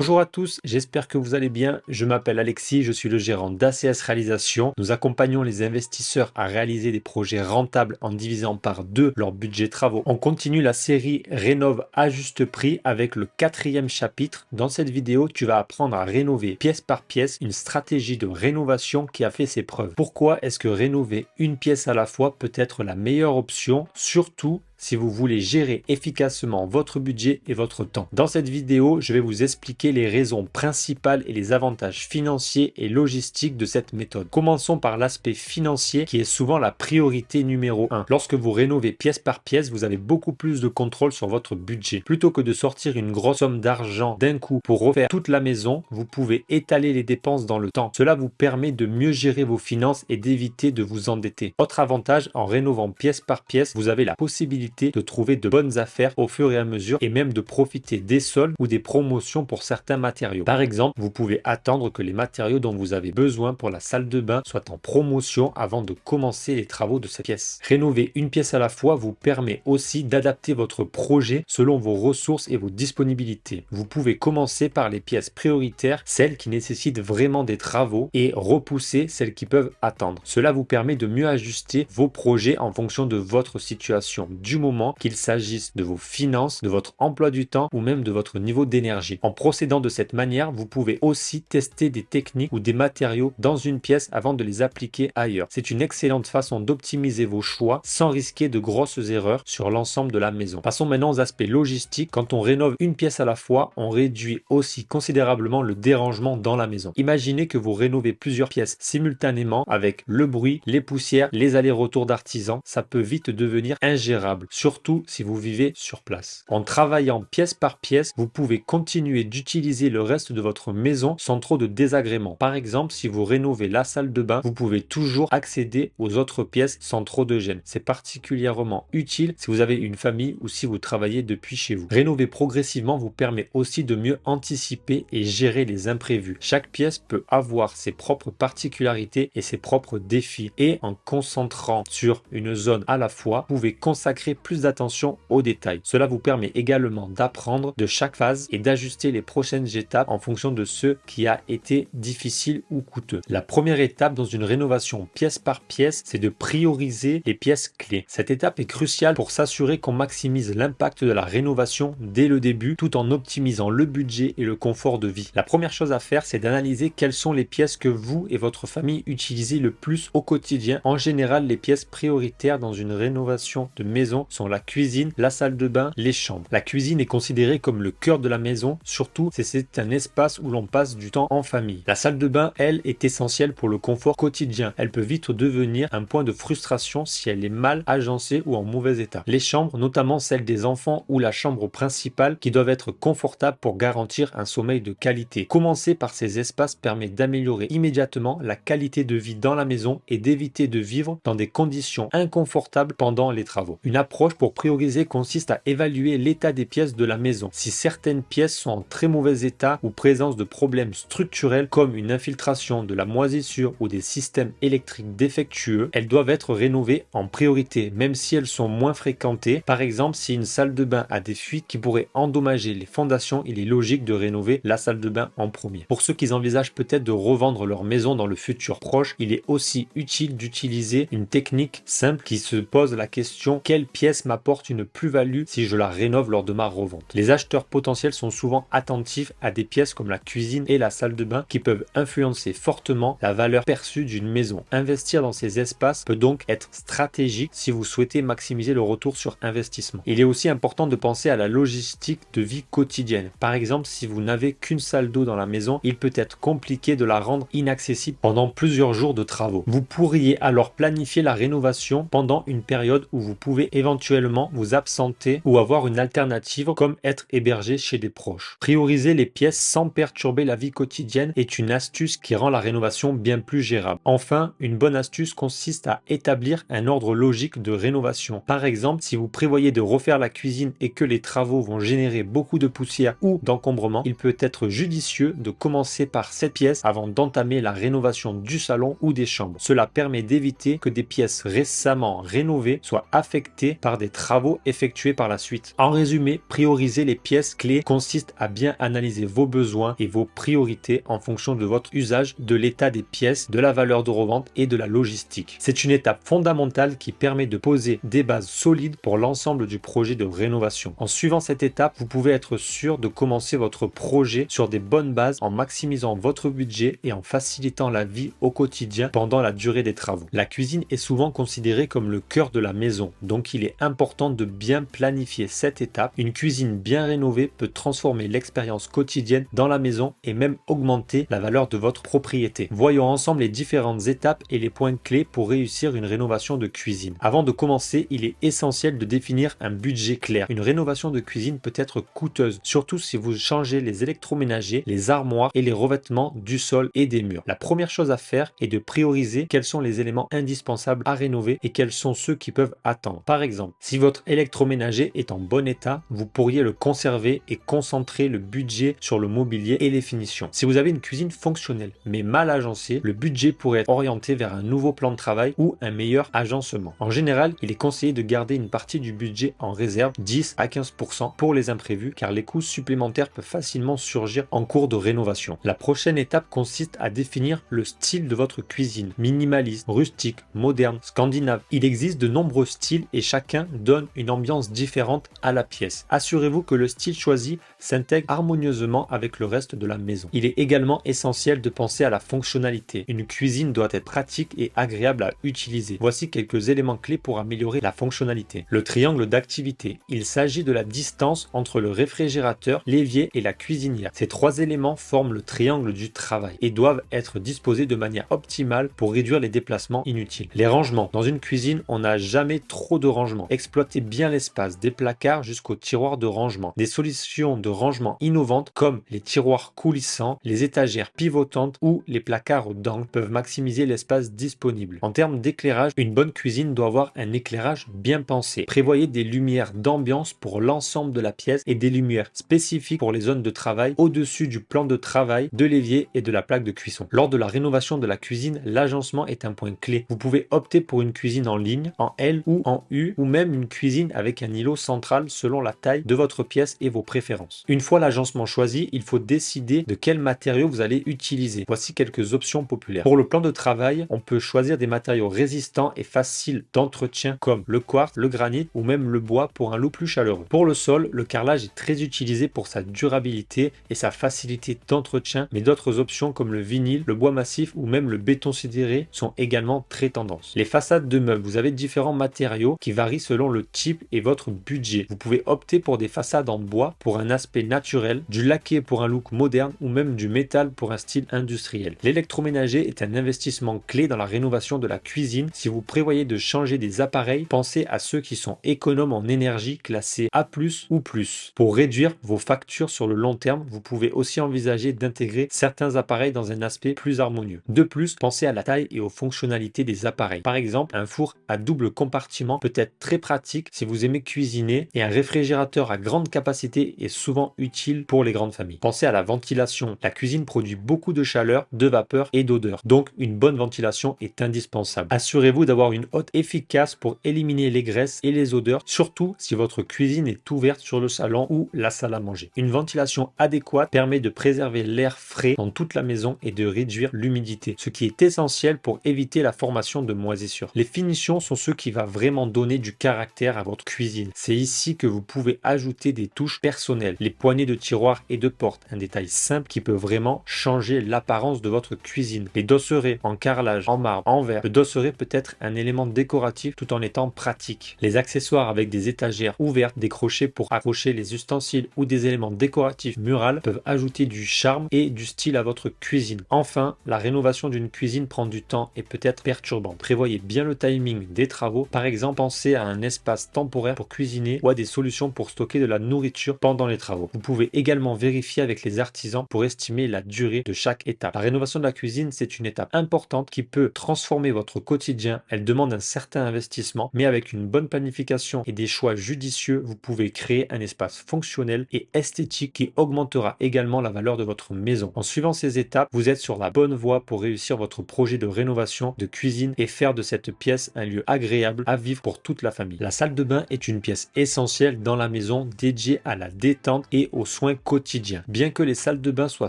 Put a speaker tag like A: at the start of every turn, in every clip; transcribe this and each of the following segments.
A: Bonjour à tous, j'espère que vous allez bien. Je m'appelle Alexis, je suis le gérant d'ACS Réalisation. Nous accompagnons les investisseurs à réaliser des projets rentables en divisant par deux leur budget travaux. On continue la série Rénove à juste prix avec le 4e chapitre. Dans cette vidéo, tu vas apprendre à rénover pièce par pièce une stratégie de rénovation qui a fait ses preuves. Pourquoi est-ce que rénover une pièce à la fois peut être la meilleure option, surtout si vous voulez gérer efficacement votre budget et votre temps. Dans cette vidéo, je vais vous expliquer les raisons principales et les avantages financiers et logistiques de cette méthode. Commençons par l'aspect financier qui est souvent la priorité numéro 1. Lorsque vous rénovez pièce par pièce, vous avez beaucoup plus de contrôle sur votre budget. Plutôt que de sortir une grosse somme d'argent d'un coup pour refaire toute la maison, vous pouvez étaler les dépenses dans le temps. Cela vous permet de mieux gérer vos finances et d'éviter de vous endetter. Autre avantage, en rénovant pièce par pièce, vous avez la possibilité de trouver de bonnes affaires au fur et à mesure et même de profiter des soldes ou des promotions pour certains matériaux. Par exemple, vous pouvez attendre que les matériaux dont vous avez besoin pour la salle de bain soient en promotion avant de commencer les travaux de cette pièce. Rénover une pièce à la fois vous permet aussi d'adapter votre projet selon vos ressources et vos disponibilités. Vous pouvez commencer par les pièces prioritaires, celles qui nécessitent vraiment des travaux, et repousser celles qui peuvent attendre. Cela vous permet de mieux ajuster vos projets en fonction de votre situation, du moment qu'il s'agisse de vos finances, de votre emploi du temps ou même de votre niveau d'énergie. En procédant de cette manière, vous pouvez aussi tester des techniques ou des matériaux dans une pièce avant de les appliquer ailleurs. C'est une excellente façon d'optimiser vos choix sans risquer de grosses erreurs sur l'ensemble de la maison. Passons maintenant aux aspects logistiques. Quand on rénove une pièce à la fois, on réduit aussi considérablement le dérangement dans la maison. Imaginez que vous rénovez plusieurs pièces simultanément avec le bruit, les poussières, les allers-retours d'artisans. Ça peut vite devenir ingérable, surtout si vous vivez sur place. En travaillant pièce par pièce, vous pouvez continuer d'utiliser le reste de votre maison sans trop de désagréments. Par exemple, si vous rénovez la salle de bain, vous pouvez toujours accéder aux autres pièces sans trop de gêne. C'est particulièrement utile si vous avez une famille ou si vous travaillez depuis chez vous. Rénover progressivement vous permet aussi de mieux anticiper et gérer les imprévus. Chaque pièce peut avoir ses propres particularités et ses propres défis, et en concentrant sur une zone à la fois, vous pouvez consacrer plus d'attention aux détails. Cela vous permet également d'apprendre de chaque phase et d'ajuster les prochaines étapes en fonction de ce qui a été difficile ou coûteux. La première étape dans une rénovation pièce par pièce, c'est de prioriser les pièces clés. Cette étape est cruciale pour s'assurer qu'on maximise l'impact de la rénovation dès le début, tout en optimisant le budget et le confort de vie. La première chose à faire, c'est d'analyser quelles sont les pièces que vous et votre famille utilisez le plus au quotidien. En général, les pièces prioritaires dans une rénovation de maison sont la cuisine, la salle de bain, les chambres. La cuisine est considérée comme le cœur de la maison, surtout si c'est un espace où l'on passe du temps en famille. La salle de bain, elle, est essentielle pour le confort quotidien. Elle peut vite devenir un point de frustration si elle est mal agencée ou en mauvais état. Les chambres, notamment celles des enfants ou la chambre principale, qui doivent être confortables pour garantir un sommeil de qualité. Commencer par ces espaces permet d'améliorer immédiatement la qualité de vie dans la maison et d'éviter de vivre dans des conditions inconfortables pendant les travaux. Une approche pour prioriser consiste à évaluer l'état des pièces de la maison. Si certaines pièces sont en très mauvais état ou présence de problèmes structurels comme une infiltration, de la moisissure ou des systèmes électriques défectueux, elles doivent être rénovées en priorité, même si elles sont moins fréquentées. Par exemple, si une salle de bain a des fuites qui pourraient endommager les fondations, il est logique de rénover la salle de bain en premier. Pour ceux qui envisagent peut-être de revendre leur maison dans le futur proche, il est aussi utile d'utiliser une technique simple qui se pose la question: quelle pièce m'apporte une plus-value si je la rénove lors de ma revente? Les acheteurs potentiels sont souvent attentifs à des pièces comme la cuisine et la salle de bain qui peuvent influencer fortement la valeur perçue d'une maison. Investir dans ces espaces peut donc être stratégique si vous souhaitez maximiser le retour sur investissement. Il est aussi important de penser à la logistique de vie quotidienne. Par exemple, si vous n'avez qu'une salle d'eau dans la maison, il peut être compliqué de la rendre inaccessible pendant plusieurs jours de travaux. Vous pourriez alors planifier la rénovation pendant une période où vous pouvez éventuellement vous absenter ou avoir une alternative comme être hébergé chez des proches. Prioriser les pièces sans perturber la vie quotidienne est une astuce qui rend la rénovation bien plus gérable. Enfin, une bonne astuce consiste à établir un ordre logique de rénovation. Par exemple, si vous prévoyez de refaire la cuisine et que les travaux vont générer beaucoup de poussière ou d'encombrement, il peut être judicieux de commencer par cette pièce avant d'entamer la rénovation du salon ou des chambres. Cela permet d'éviter que des pièces récemment rénovées soient affectées par des travaux effectués par la suite. En résumé, prioriser les pièces clés consiste à bien analyser vos besoins et vos priorités en fonction de votre usage, de l'état des pièces, de la valeur de revente et de la logistique. C'est une étape fondamentale qui permet de poser des bases solides pour l'ensemble du projet de rénovation. En suivant cette étape, vous pouvez être sûr de commencer votre projet sur des bonnes bases en maximisant votre budget et en facilitant la vie au quotidien pendant la durée des travaux. La cuisine est souvent considérée comme le cœur de la maison, donc il est important de bien planifier cette étape. Une cuisine bien rénovée peut transformer l'expérience quotidienne dans la maison et même augmenter la valeur de votre propriété. Voyons ensemble les différentes étapes et les points clés pour réussir une rénovation de cuisine. Avant de commencer, il est essentiel de définir un budget clair. Une rénovation de cuisine peut être coûteuse, surtout si vous changez les électroménagers, les armoires et les revêtements du sol et des murs. La première chose à faire est de prioriser quels sont les éléments indispensables à rénover et quels sont ceux qui peuvent attendre. Par exemple, si votre électroménager est en bon état, vous pourriez le conserver et concentrer le budget sur le mobilier et les finitions. Si vous avez une cuisine fonctionnelle mais mal agencée, le budget pourrait être orienté vers un nouveau plan de travail ou un meilleur agencement. En général, il est conseillé de garder une partie du budget en réserve, 10 à 15% pour les imprévus, car les coûts supplémentaires peuvent facilement surgir en cours de rénovation. La prochaine étape consiste à définir le style de votre cuisine, minimaliste, rustique, moderne, scandinave. Il existe de nombreux styles et chacun donne une ambiance différente à la pièce. Assurez-vous que le style choisi s'intègre harmonieusement avec le reste de la maison. Il est également essentiel de penser à la fonctionnalité. Une cuisine doit être pratique et agréable à utiliser. Voici quelques éléments clés pour améliorer la fonctionnalité. Le triangle d'activité. Il s'agit de la distance entre le réfrigérateur, l'évier et la cuisinière. Ces trois éléments forment le triangle du travail et doivent être disposés de manière optimale pour réduire les déplacements inutiles. Les rangements. Dans une cuisine, on n'a jamais trop de rangements. Exploitez bien l'espace, des placards jusqu'aux tiroirs de rangement. Des solutions de rangement innovantes comme les tiroirs coulissants, les étagères pivotantes ou les placards d'angle peuvent maximiser l'espace disponible. En termes d'éclairage, une bonne cuisine doit avoir un éclairage bien pensé. Prévoyez des lumières d'ambiance pour l'ensemble de la pièce et des lumières spécifiques pour les zones de travail au-dessus du plan de travail, de l'évier et de la plaque de cuisson. Lors de la rénovation de la cuisine, l'agencement est un point clé. Vous pouvez opter pour une cuisine en ligne, en L ou en U, ou même une cuisine avec un îlot central selon la taille de votre pièce et vos préférences. Une fois l'agencement choisi, il faut décider de quels matériaux vous allez utiliser. Voici quelques options populaires. Pour le plan de travail, on peut choisir des matériaux résistants et faciles d'entretien comme le quartz, le granit ou même le bois pour un look plus chaleureux. Pour le sol, le carrelage est très utilisé pour sa durabilité et sa facilité d'entretien, mais d'autres options comme le vinyle, le bois massif ou même le béton sidéré sont également très tendance. Les façades de meubles, vous avez différents matériaux qui varient selon le type et votre budget. Vous pouvez opter pour des façades en bois pour un aspect naturel, du laqué pour un look moderne ou même du métal pour un style industriel. L'électroménager est un investissement clé dans la rénovation de la cuisine. Si vous prévoyez de changer des appareils, pensez à ceux qui sont économes en énergie classés A+ ou plus. Pour réduire vos factures sur le long terme, vous pouvez aussi envisager d'intégrer certains appareils dans un aspect plus harmonieux. De plus, pensez à la taille et aux fonctionnalités des appareils. Par exemple, un four à double compartiment peut être très pratique si vous aimez cuisiner et un réfrigérateur à grande capacité est souvent utile pour les grandes familles. Pensez à la ventilation. La cuisine produit beaucoup de chaleur, de vapeur et d'odeur. Donc, une bonne ventilation est indispensable. Assurez-vous d'avoir une hotte efficace pour éliminer les graisses et les odeurs, surtout si votre cuisine est ouverte sur le salon ou la salle à manger. Une ventilation adéquate permet de préserver l'air frais dans toute la maison et de réduire l'humidité, ce qui est essentiel pour éviter la formation de moisissures. Les finitions sont ce qui va vraiment donner du caractère à votre cuisine. C'est ici que vous pouvez ajouter des touches personnelles, les poignées de tiroirs et de portes, un détail simple qui peut vraiment changer l'apparence de votre cuisine. Les dosserets en carrelage, en marbre, en verre. Le dosseret peut être un élément décoratif tout en étant pratique. Les accessoires avec des étagères ouvertes, des crochets pour accrocher les ustensiles ou des éléments décoratifs murales peuvent ajouter du charme et du style à votre cuisine. Enfin, la rénovation d'une cuisine prend du temps et peut être perturbante. Prévoyez bien le timing des travaux. Par exemple, pensez à un espace temporaire pour cuisiner ou à des solutions pour stocker de la nourriture pendant les travaux. Vous pouvez également vérifier avec les artisans pour estimer la durée de chaque étape. La rénovation de la cuisine, c'est une étape importante qui peut transformer votre quotidien. Elle demande un certain investissement, mais avec une bonne planification et des choix judicieux, vous pouvez créer un espace fonctionnel et esthétique qui augmentera également la valeur de votre maison. En suivant ces étapes, vous êtes sur la bonne voie pour réussir votre projet de rénovation de cuisine et faire de cette pièce un lieu agréable à vivre pour toute la la famille. La salle de bain est une pièce essentielle dans la maison dédiée à la détente et aux soins quotidiens. Bien que les salles de bain soient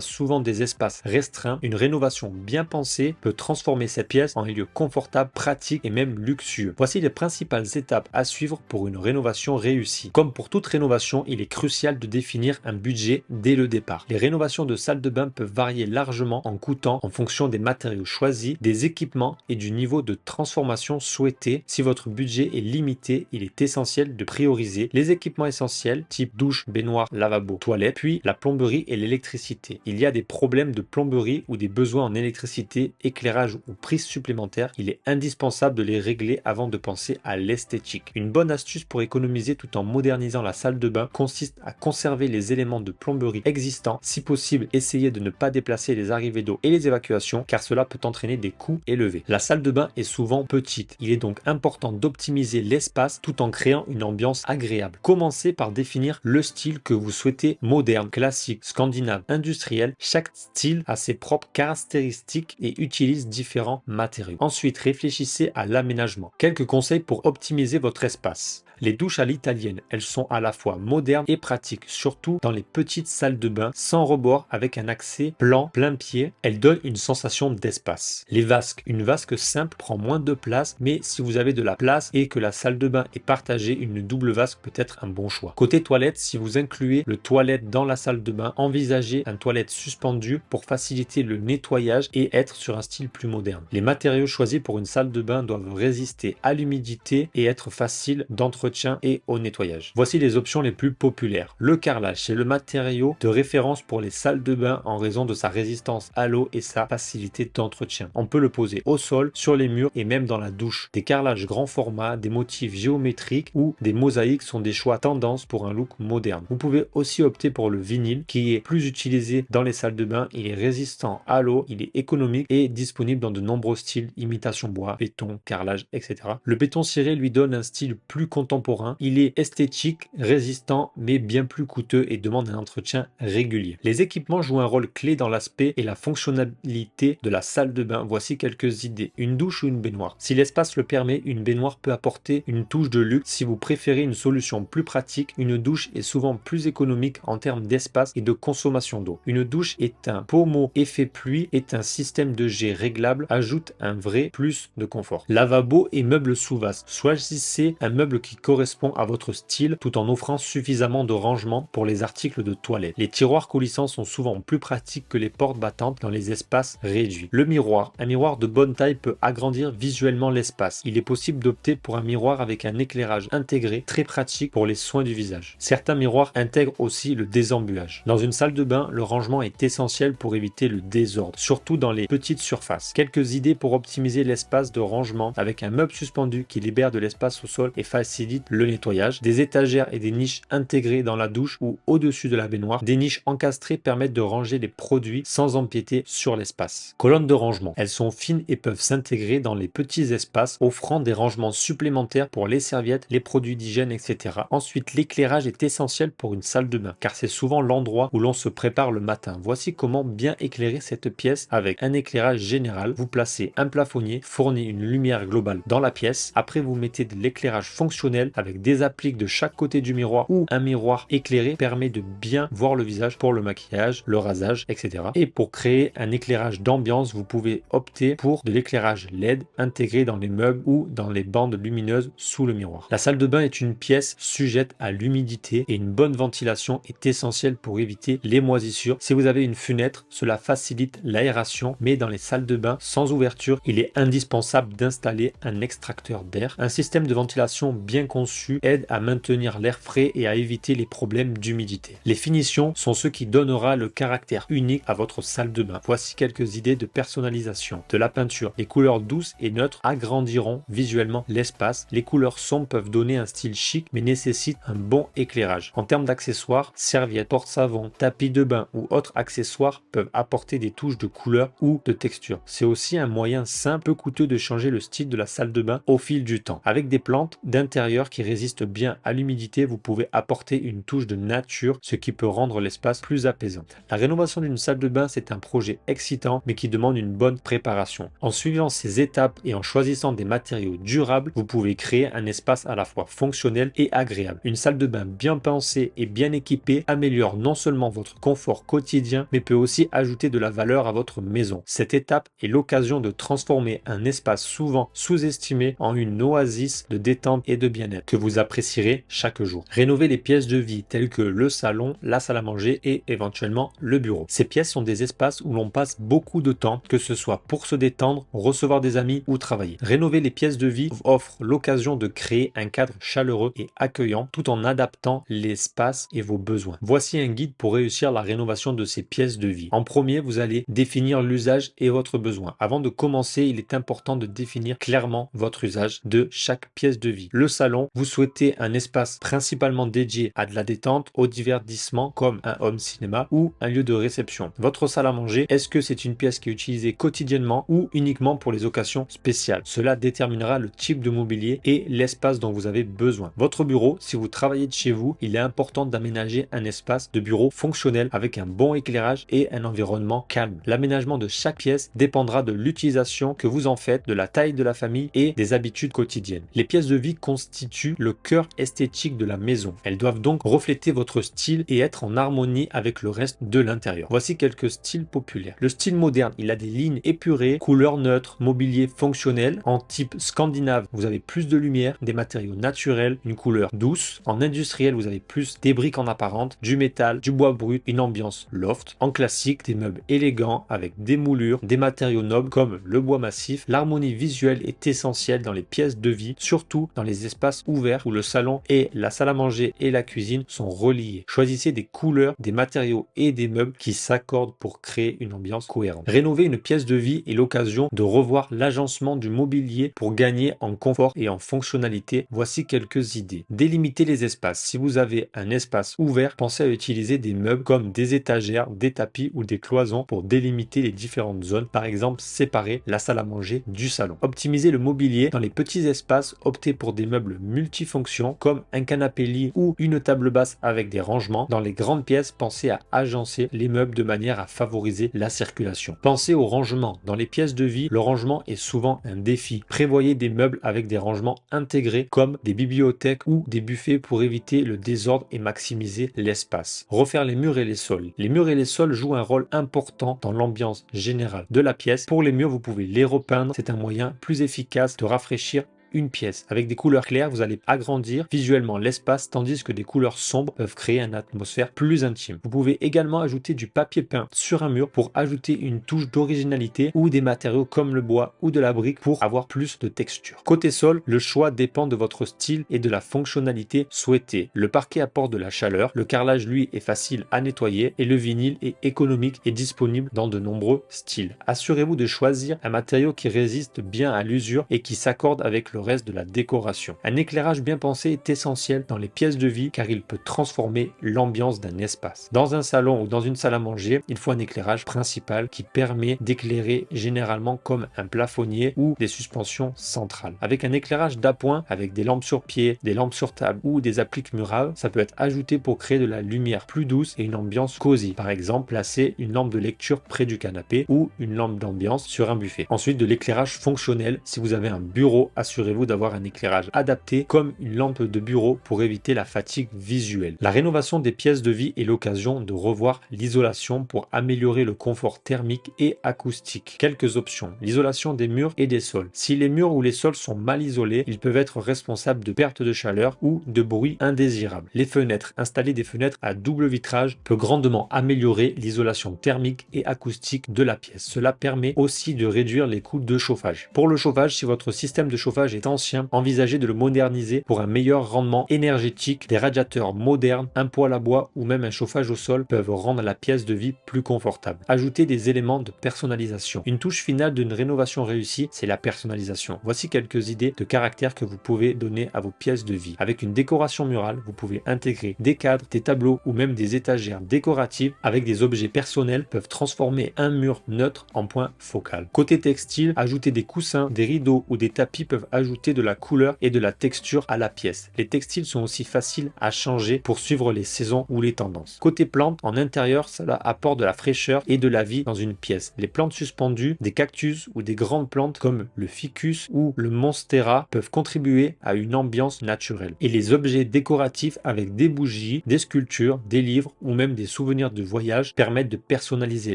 A: souvent des espaces restreints, une rénovation bien pensée peut transformer cette pièce en un lieu confortable, pratique et même luxueux. Voici les principales étapes à suivre pour une rénovation réussie. Comme pour toute rénovation, il est crucial de définir un budget dès le départ. Les rénovations de salles de bain peuvent varier largement en coûtant en fonction des matériaux choisis, des équipements et du niveau de transformation souhaité. Si votre budget est limité, il est essentiel de prioriser les équipements essentiels type douche, baignoire, lavabo, toilette, puis la plomberie et l'électricité. Il y a des problèmes de plomberie ou des besoins en électricité, éclairage ou prise supplémentaire. Il est indispensable de les régler avant de penser à l'esthétique. Une bonne astuce pour économiser tout en modernisant la salle de bain consiste à conserver les éléments de plomberie existants. Si possible, essayez de ne pas déplacer les arrivées d'eau et les évacuations car cela peut entraîner des coûts élevés. La salle de bain est souvent petite. Il est donc important d'optimiser l'espace tout en créant une ambiance agréable. Commencez par définir le style que vous souhaitez: moderne, classique, scandinave, industriel. Chaque style a ses propres caractéristiques et utilise différents matériaux. Ensuite, réfléchissez à l'aménagement. Quelques conseils pour optimiser votre espace. Les douches à l'italienne, elles sont à la fois modernes et pratiques, surtout dans les petites salles de bain sans rebord avec un accès plan plein pied. Elles donnent une sensation d'espace. Les vasques, une vasque simple prend moins de place, mais si vous avez de la place et que la salle de bain est partagée, une double vasque peut être un bon choix. Côté toilette, si vous incluez le toilette dans la salle de bain, envisagez un toilette suspendu pour faciliter le nettoyage et être sur un style plus moderne. Les matériaux choisis pour une salle de bain doivent résister à l'humidité et être faciles d'entretien et au nettoyage. Voici les options les plus populaires. Le carrelage, c'est le matériau de référence pour les salles de bain en raison de sa résistance à l'eau et sa facilité d'entretien. On peut le poser au sol, sur les murs et même dans la douche. Des carrelages grand format, des motifs géométriques ou des mosaïques sont des choix tendance pour un look moderne. Vous pouvez aussi opter pour le vinyle qui est plus utilisé dans les salles de bain. Il est résistant à l'eau, il est économique et disponible dans de nombreux styles: imitation bois, béton, carrelage, etc. Le béton ciré lui donne un style plus contemporain. Il est esthétique, résistant, mais bien plus coûteux et demande un entretien régulier. Les équipements jouent un rôle clé dans l'aspect et la fonctionnalité de la salle de bain. Voici quelques idées. Une douche ou une baignoire. Si l'espace le permet, une baignoire peut apporter une touche de luxe. Si vous préférez une solution plus pratique, une douche est souvent plus économique en termes d'espace et de consommation d'eau. Une douche est un pommeau effet pluie, est un système de jet réglable, ajoute un vrai plus de confort. Lavabo et meubles sous vase. Choisissez un meuble qui correspond à votre style tout en offrant suffisamment de rangement pour les articles de toilette. Les tiroirs coulissants sont souvent plus pratiques que les portes battantes dans les espaces réduits. Le miroir. Un miroir de bonne taille peut agrandir visuellement l'espace. Il est possible d'opter pour un miroir avec un éclairage intégré, très pratique pour les soins du visage. Certains miroirs intègrent aussi le désembuage. Dans une salle de bain, le rangement est essentiel pour éviter le désordre, surtout dans les petites surfaces. Quelques idées pour optimiser l'espace de rangement avec un meuble suspendu qui libère de l'espace au sol et facilite le nettoyage, des étagères et des niches intégrées dans la douche ou au-dessus de la baignoire. Des niches encastrées permettent de ranger les produits sans empiéter sur l'espace. Colonnes de rangement. Elles sont fines et peuvent s'intégrer dans les petits espaces, offrant des rangements supplémentaires pour les serviettes, les produits d'hygiène, etc. Ensuite, l'éclairage est essentiel pour une salle de bain, car c'est souvent l'endroit où l'on se prépare le matin. Voici comment bien éclairer cette pièce avec un éclairage général. Vous placez un plafonnier, fournit une lumière globale dans la pièce. Après, vous mettez de l'éclairage fonctionnel avec des appliques de chaque côté du miroir ou un miroir éclairé permet de bien voir le visage pour le maquillage, le rasage, etc. Et pour créer un éclairage d'ambiance, vous pouvez opter pour de l'éclairage LED intégré dans les meubles ou dans les bandes lumineuses sous le miroir. La salle de bain est une pièce sujette à l'humidité et une bonne ventilation est essentielle pour éviter les moisissures. Si vous avez une fenêtre, cela facilite l'aération, mais dans les salles de bain sans ouverture, il est indispensable d'installer un extracteur d'air. Un système de ventilation bien conçu aide à maintenir l'air frais et à éviter les problèmes d'humidité. Les finitions sont ce qui donnera le caractère unique à votre salle de bain. Voici quelques idées de personnalisation. De la peinture. Les couleurs douces et neutres agrandiront visuellement l'espace. Les couleurs sombres peuvent donner un style chic mais nécessitent un bon éclairage. En termes d'accessoires, serviettes, porte-savon, tapis de bain ou autres accessoires peuvent apporter des touches de couleur ou de texture. C'est aussi un moyen simple, peu coûteux de changer le style de la salle de bain au fil du temps. Avec des plantes d'intérieur qui résistent bien à l'humidité, vous pouvez apporter une touche de nature, ce qui peut rendre l'espace plus apaisant. La rénovation d'une salle de bain, c'est un projet excitant, mais qui demande une bonne préparation. En suivant ces étapes et en choisissant des matériaux durables, vous pouvez créer créer un espace à la fois fonctionnel et agréable. Une salle de bain bien pensée et bien équipée améliore non seulement votre confort quotidien, mais peut aussi ajouter de la valeur à votre maison. Cette étape est l'occasion de transformer un espace souvent sous-estimé en une oasis de détente et de bien-être que vous apprécierez chaque jour. Rénover les pièces de vie telles que le salon, la salle à manger et éventuellement le bureau. Ces pièces sont des espaces où l'on passe beaucoup de temps, que ce soit pour se détendre, recevoir des amis ou travailler. Rénover les pièces de vie offre l'occasion de créer un cadre chaleureux et accueillant tout en adaptant l'espace et vos besoins. Voici un guide pour réussir la rénovation de ces pièces de vie. En premier, vous allez définir l'usage et votre besoin. Avant de commencer, il est important de définir clairement votre usage de chaque pièce de vie. Le salon, vous souhaitez un espace principalement dédié à de la détente, au divertissement comme un home cinéma ou un lieu de réception. Votre salle à manger, est-ce que c'est une pièce qui est utilisée quotidiennement ou uniquement pour les occasions spéciales? Cela déterminera le type de mobilier et l'espace dont vous avez besoin. Votre bureau, si vous travaillez de chez vous, il est important d'aménager un espace de bureau fonctionnel avec un bon éclairage et un environnement calme. L'aménagement de chaque pièce dépendra de l'utilisation que vous en faites, de la taille de la famille et des habitudes quotidiennes. Les pièces de vie constituent le cœur esthétique de la maison. Elles doivent donc refléter votre style et être en harmonie avec le reste de l'intérieur. Voici quelques styles populaires. Le style moderne, il a des lignes épurées, couleurs neutres, mobilier fonctionnel. En type scandinave, vous avez plus de lumière, des matériaux naturels, une couleur douce. En industriel, vous avez plus des briques en apparente, du métal, du bois brut, une ambiance loft. En classique, des meubles élégants avec des moulures, des matériaux nobles comme le bois massif. L'harmonie visuelle est essentielle dans les pièces de vie, surtout dans les espaces ouverts où le salon et la salle à manger et la cuisine sont reliés. Choisissez des couleurs, des matériaux et des meubles qui s'accordent pour créer une ambiance cohérente. Rénover une pièce de vie est l'occasion de revoir l'agencement du mobilier pour gagner en confort et en fonctionnalité. Voici quelques idées. Délimiter les espaces. Si vous avez un espace ouvert, pensez à utiliser des meubles comme des étagères, des tapis ou des cloisons pour délimiter les différentes zones. Par exemple, séparer la salle à manger du salon. Optimiser le mobilier. Dans les petits espaces, optez pour des meubles multifonctions comme un canapé lit ou une table basse avec des rangements. Dans les grandes pièces, pensez à agencer les meubles de manière à favoriser la circulation. Pensez au rangement. Dans les pièces de vie, le rangement est souvent un défi. Prévoyez des meubles avec des rangements intégrés comme des bibliothèques ou des buffets pour éviter le désordre et maximiser l'espace. Refaire les murs et les sols. Les murs et les sols jouent un rôle important dans l'ambiance générale de la pièce. Pour les murs, vous pouvez les repeindre. C'est un moyen plus efficace de rafraîchir une pièce. Avec des couleurs claires, vous allez agrandir visuellement l'espace, tandis que des couleurs sombres peuvent créer une atmosphère plus intime. Vous pouvez également ajouter du papier peint sur un mur pour ajouter une touche d'originalité ou des matériaux comme le bois ou de la brique pour avoir plus de texture. Côté sol, le choix dépend de votre style et de la fonctionnalité souhaitée. Le parquet apporte de la chaleur, le carrelage lui est facile à nettoyer et le vinyle est économique et disponible dans de nombreux styles. Assurez-vous de choisir un matériau qui résiste bien à l'usure et qui s'accorde avec le reste de la décoration. Un éclairage bien pensé est essentiel dans les pièces de vie car il peut transformer l'ambiance d'un espace. Dans un salon ou dans une salle à manger, il faut un éclairage principal qui permet d'éclairer généralement comme un plafonnier ou des suspensions centrales. Avec un éclairage d'appoint, avec des lampes sur pied, des lampes sur table ou des appliques murales, ça peut être ajouté pour créer de la lumière plus douce et une ambiance cosy. Par exemple, placer une lampe de lecture près du canapé ou une lampe d'ambiance sur un buffet. Ensuite, de l'éclairage fonctionnel. Si vous avez un bureau, assurez-vous d'avoir un éclairage adapté comme une lampe de bureau pour éviter la fatigue visuelle. La rénovation des pièces de vie est l'occasion de revoir l'isolation pour améliorer le confort thermique et acoustique. Quelques options. L'isolation des murs et des sols. Si les murs ou les sols sont mal isolés, ils peuvent être responsables de perte de chaleur ou de bruit indésirable. Les fenêtres. Installer des fenêtres à double vitrage peut grandement améliorer l'isolation thermique et acoustique de la pièce. Cela permet aussi de réduire les coûts de chauffage. Pour le chauffage, si votre système de chauffage est ancien, envisagez de le moderniser pour un meilleur rendement énergétique. Des radiateurs modernes, un poêle à bois ou même un chauffage au sol peuvent rendre la pièce de vie plus confortable. Ajoutez des éléments de personnalisation. Une touche finale d'une rénovation réussie, c'est la personnalisation. Voici quelques idées de caractère que vous pouvez donner à vos pièces de vie. Avec une décoration murale, vous pouvez intégrer des cadres, des tableaux ou même des étagères décoratives avec des objets personnels peuvent transformer un mur neutre en point focal. Côté textile, ajouter des coussins, des rideaux ou des tapis peuvent ajouter ajouter de la couleur et de la texture à la pièce. Les textiles sont aussi faciles à changer pour suivre les saisons ou les tendances. Côté plantes, en intérieur, cela apporte de la fraîcheur et de la vie dans une pièce. Les plantes suspendues, des cactus ou des grandes plantes comme le ficus ou le monstera peuvent contribuer à une ambiance naturelle. Et les objets décoratifs avec des bougies, des sculptures, des livres ou même des souvenirs de voyage permettent de personnaliser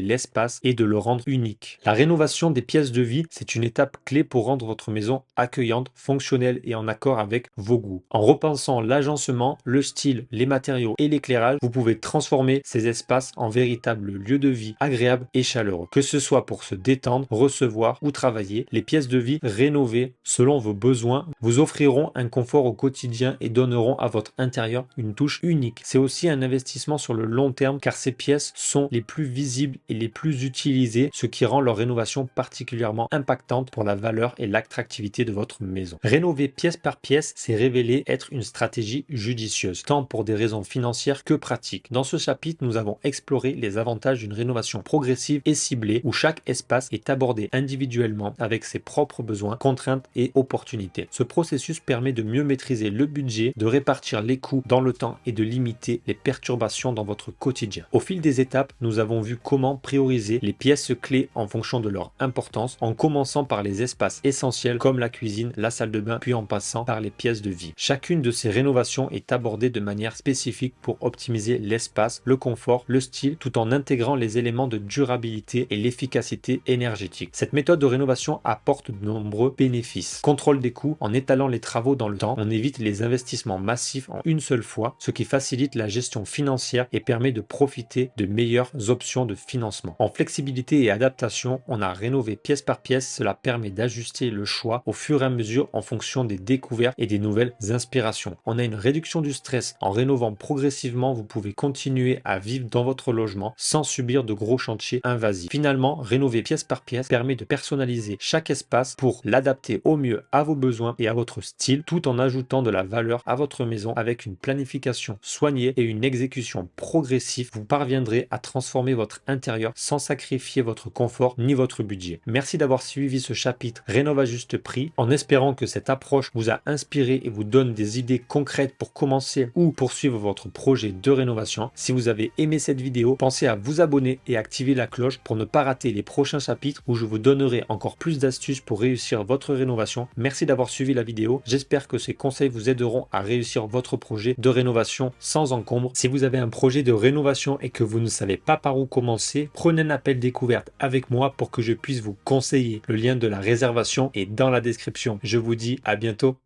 A: l'espace et de le rendre unique. La rénovation des pièces de vie, c'est une étape clé pour rendre votre maison accueillante, fonctionnelle et en accord avec vos goûts. En repensant l'agencement, le style, les matériaux et l'éclairage, vous pouvez transformer ces espaces en véritables lieux de vie agréables et chaleureux. Que ce soit pour se détendre, recevoir ou travailler, les pièces de vie rénovées selon vos besoins vous offriront un confort au quotidien et donneront à votre intérieur une touche unique. C'est aussi un investissement sur le long terme car ces pièces sont les plus visibles et les plus utilisées, ce qui rend leur rénovation particulièrement impactante pour la valeur et l'attractivité de votre maison. Rénover pièce par pièce s'est révélé être une stratégie judicieuse, tant pour des raisons financières que pratiques. Dans ce chapitre, nous avons exploré les avantages d'une rénovation progressive et ciblée où chaque espace est abordé individuellement avec ses propres besoins, contraintes et opportunités. Ce processus permet de mieux maîtriser le budget, de répartir les coûts dans le temps et de limiter les perturbations dans votre quotidien. Au fil des étapes, nous avons vu comment prioriser les pièces clés en fonction de leur importance, en commençant par les espaces essentiels comme la cuisine, la salle de bain, puis en passant par les pièces de vie. Chacune de ces rénovations est abordée de manière spécifique pour optimiser l'espace, le confort, le style, tout en intégrant les éléments de durabilité et l'efficacité énergétique. Cette méthode de rénovation apporte de nombreux bénéfices. Contrôle des coûts, en étalant les travaux dans le temps, on évite les investissements massifs en une seule fois, ce qui facilite la gestion financière et permet de profiter de meilleures options de financement. En flexibilité et adaptation, on a rénové pièce par pièce, cela permet d'ajuster le choix au fur et à mesure en fonction des découvertes et des nouvelles inspirations. On a une réduction du stress. En rénovant progressivement, vous pouvez continuer à vivre dans votre logement sans subir de gros chantiers invasifs. Finalement, rénover pièce par pièce permet de personnaliser chaque espace pour l'adapter au mieux à vos besoins et à votre style, tout en ajoutant de la valeur à votre maison avec une planification soignée et une exécution progressive. Vous parviendrez à transformer votre intérieur sans sacrifier votre confort ni votre budget. Merci d'avoir suivi ce chapitre Rénove à juste prix, en espérant que cette approche vous a inspiré et vous donne des idées concrètes pour commencer ou poursuivre votre projet de rénovation. Si vous avez aimé cette vidéo, pensez à vous abonner et activer la cloche pour ne pas rater les prochains chapitres où je vous donnerai encore plus d'astuces pour réussir votre rénovation. Merci d'avoir suivi la vidéo. J'espère que ces conseils vous aideront à réussir votre projet de rénovation sans encombre. Si vous avez un projet de rénovation et que vous ne savez pas par où commencer, prenez un appel découverte avec moi pour que je puisse vous conseiller. Le lien de la réservation est dans la description. Je vous dis à bientôt.